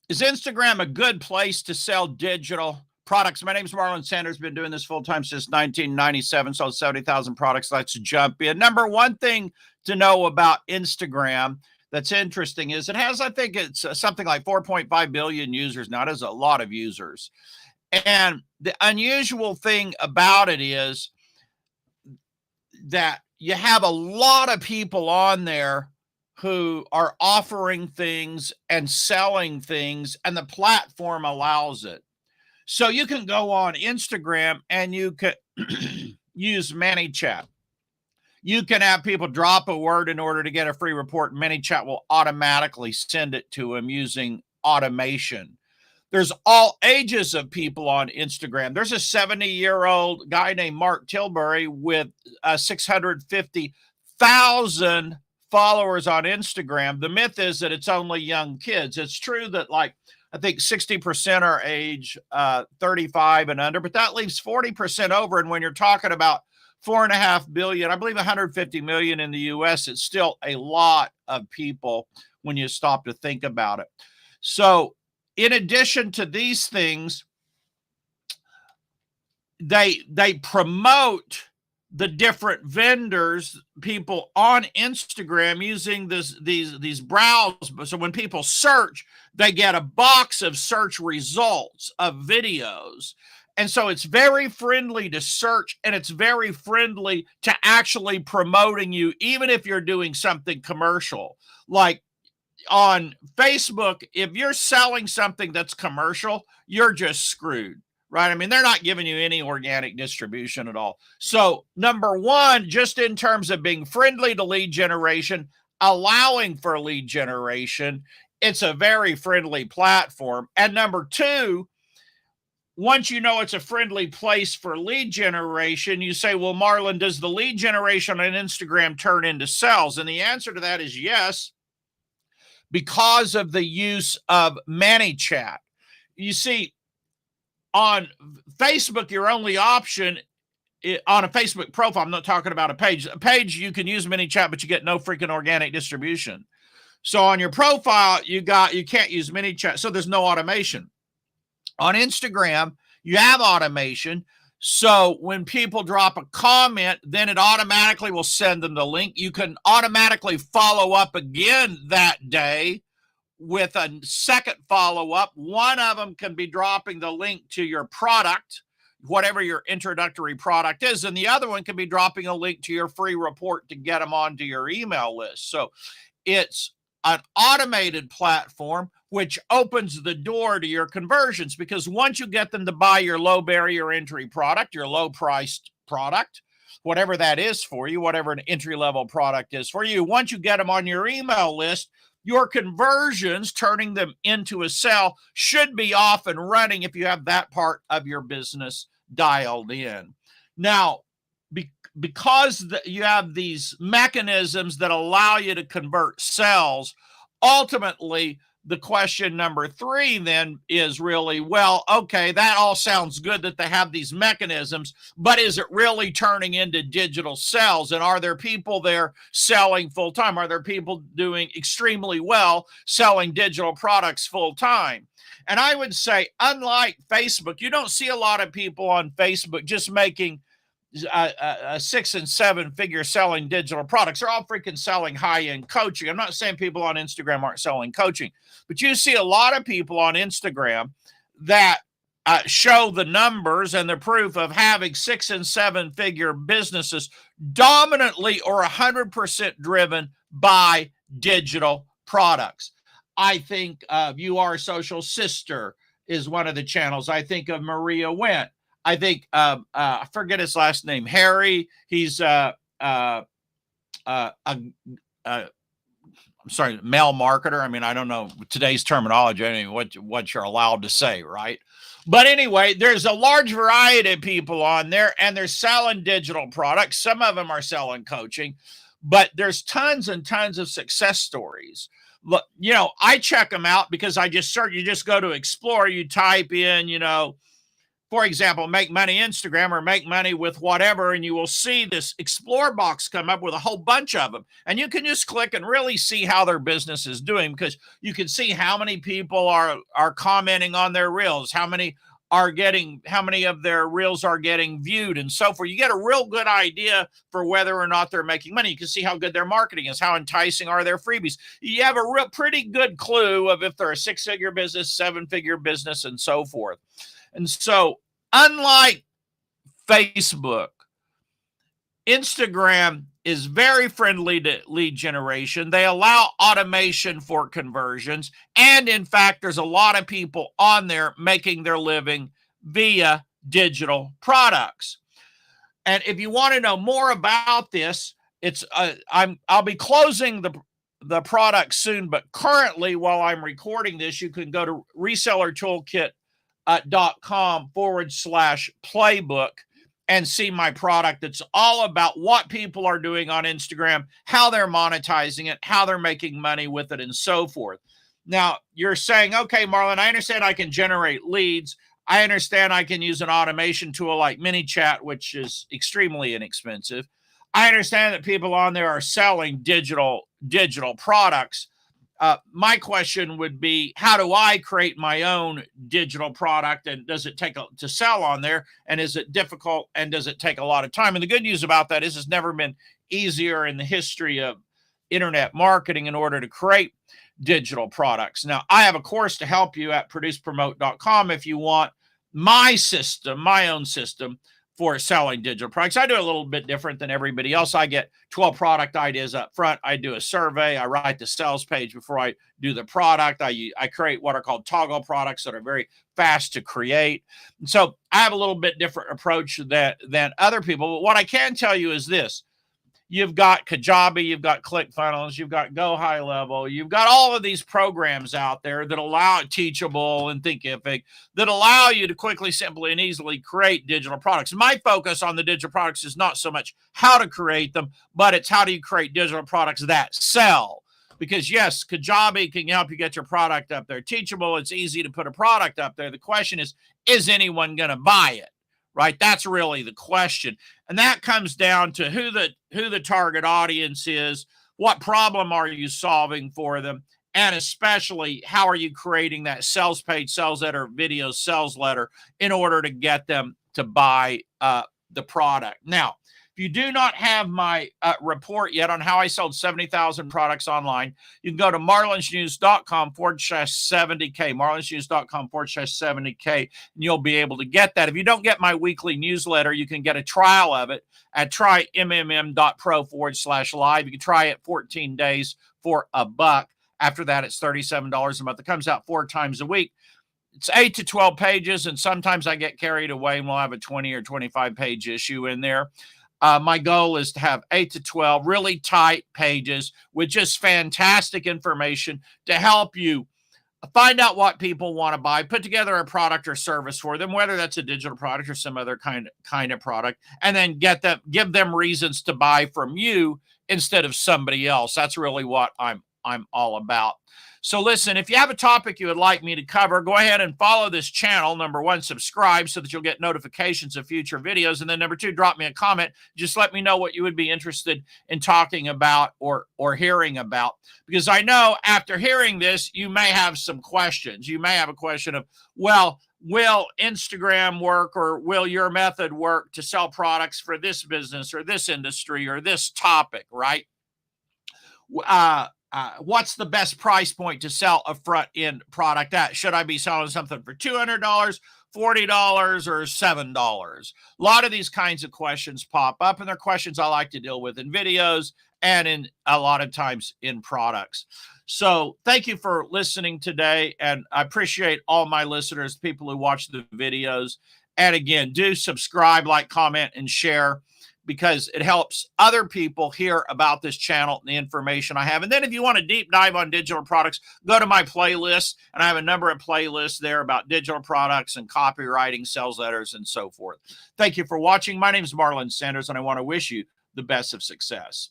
Is Instagram a good place to sell digital products? My name is Marlon Sanders. Been doing this full time since 1997. Sold 70,000 products. Let's jump in. Number one thing to know about Instagram that's interesting is it has, I think it's something like 4.5 billion users now. It has a lot of users. And the unusual thing about it is that you have a lot of people on there who are offering things and selling things, and the platform allows it. So you can go on Instagram and you can use ManyChat. You can have people drop a word in order to get a free report. ManyChat will automatically send it to them using automation. There's all ages of people on Instagram. There's a 70-year-old guy named Mark Tilbury with 650,000 followers on Instagram. The myth is that it's only young kids. It's true that, like, I think 60% are age 35 and under, but that leaves 40% over. And when you're talking about 4.5 billion, I believe 150 million in the US, it's still a lot of people when you stop to think about it. So, in addition to these things, they promote the different vendors, people on Instagram using these browse. So when people search, they get a box of search results of videos. And so it's very friendly to search, and it's very friendly to actually promoting you, even if you're doing something commercial. Like on Facebook, if you're selling something that's commercial, you're just screwed, right? I mean, they're not giving you any organic distribution at all. So, number one, just in terms of being friendly to lead generation, allowing for lead generation, it's a very friendly platform. And number two, once you know it's a friendly place for lead generation, you say, well, Marlon, does the lead generation on Instagram turn into sales? And the answer to that is yes, because of the use of ManyChat. You see, on Facebook, your only option on a Facebook profile, I'm not talking about a page you can use ManyChat, but you get no freaking organic distribution. So on your profile, you can't use ManyChat, so there's no automation. On Instagram, you have automation. So when people drop a comment, then it automatically will send them the link. You can automatically follow up again that day with a second follow-up. One of them can be dropping the link to your product, whatever your introductory product is, and the other one can be dropping a link to your free report to get them onto your email list. So it's an automated platform which opens the door to your conversions, because once you get them to buy your low barrier entry product, your low priced product, whatever that is for you, whatever an entry level product is for you, once you get them on your email list, your conversions, turning them into a sale, should be off and running if you have that part of your business dialed in. Now, because you have these mechanisms that allow you to convert sales, ultimately, the question number three then is really, well, okay, that all sounds good that they have these mechanisms, but is it really turning into digital sales? And are there people there selling full time? Are there people doing extremely well selling digital products full time? And I would say, unlike Facebook, you don't see a lot of people on Facebook just making a 6 and 7 figure selling digital products. They're all freaking selling high-end coaching. I'm not saying people on Instagram aren't selling coaching, but you see a lot of people on Instagram that show the numbers and the proof of having 6 and 7 figure businesses, dominantly or 100% driven by digital products. I think of You Are Social Sister is one of the channels. I think of Maria Went. I think I forget his last name, Harry. He's I'm sorry, male marketer. I mean, I don't know today's terminology. I mean, what you're allowed to say, right? But anyway, there's a large variety of people on there, and they're selling digital products. Some of them are selling coaching, but there's tons and tons of success stories. Look, I check them out because I just search. You just go to Explore, you type in, for example, make money Instagram or make money with whatever, and you will see this explore box come up with a whole bunch of them. And you can just click and really see how their business is doing, because you can see how many people are commenting on their reels, how many of their reels are getting viewed, and so forth. You get a real good idea for whether or not they're making money. You can see how good their marketing is, how enticing are their freebies. You have a real pretty good clue of if they're a 6-figure business, 7-figure business, and so forth. And so, unlike Facebook, Instagram is very friendly to lead generation. They allow automation for conversions. And in fact, there's a lot of people on there making their living via digital products. And if you want to know more about this, I'll be closing the product soon, but currently, while I'm recording this, you can go to resellertoolkit.com/playbook and see my product. It's all about what people are doing on Instagram, how they're monetizing it, how they're making money with it, and so forth. Now, you're saying, okay, Marlon, I understand I can generate leads. I understand I can use an automation tool like ManyChat, which is extremely inexpensive. I understand that people on there are selling digital products. My question would be, how do I create my own digital product, and does it take to sell on there, and is it difficult, and does it take a lot of time? And the good news about that is it's never been easier in the history of internet marketing in order to create digital products. Now, I have a course to help you at producepromote.com if you want my system, my own system for selling digital products. I do a little bit different than everybody else. I get 12 product ideas up front. I do a survey. I write the sales page before I do the product. I create what are called toggle products that are very fast to create. And so I have a little bit different approach than other people. But what I can tell you is this. You've got Kajabi, you've got ClickFunnels, you've got Go High Level, you've got all of these programs out there that allow Teachable and Thinkific that allow you to quickly, simply, and easily create digital products. My focus on the digital products is not so much how to create them, but it's how do you create digital products that sell. Because yes, Kajabi can help you get your product up there. Teachable, it's easy to put a product up there. The question is anyone going to buy it? Right? That's really the question. And that comes down to who the target audience is, what problem are you solving for them, and especially how are you creating that sales page, sales letter, video sales letter in order to get them to buy the product. Now, if you do not have my report yet on how I sold 70,000 products online, you can go to marlinsnews.com/70K, marlinsnews.com/70K, and you'll be able to get that. If you don't get my weekly newsletter, you can get a trial of it at trymmm.pro/live. You can try it 14 days for $1. After that, it's $37 a month. It comes out 4 times a week. It's 8 to 12 pages, and sometimes I get carried away and we'll have a 20 or 25 page issue in there. My goal is to have 8 to 12 really tight pages with just fantastic information to help you find out what people want to buy, put together a product or service for them, whether that's a digital product or some other kind of product, and then give them reasons to buy from you instead of somebody else. That's really what I'm all about. So listen, if you have a topic you would like me to cover, go ahead and follow this channel. Number 1, subscribe so that you'll get notifications of future videos. And then number 2, drop me a comment. Just let me know what you would be interested in talking about or hearing about. Because I know after hearing this, you may have some questions. You may have a question of, well, will Instagram work, or will your method work to sell products for this business or this industry or this topic, right? What's the best price point to sell a front-end product at? Should I be selling something for $200, $40, or $7? A lot of these kinds of questions pop up, and they're questions I like to deal with in videos and in a lot of times in products. So thank you for listening today, and I appreciate all my listeners, people who watch the videos. And again, do subscribe, like, comment, and share, because it helps other people hear about this channel and the information I have. And then if you want a deep dive on digital products, go to my playlist, and I have a number of playlists there about digital products and copywriting, sales letters, and so forth. Thank you for watching. My name is Marlon Sanders, and I want to wish you the best of success.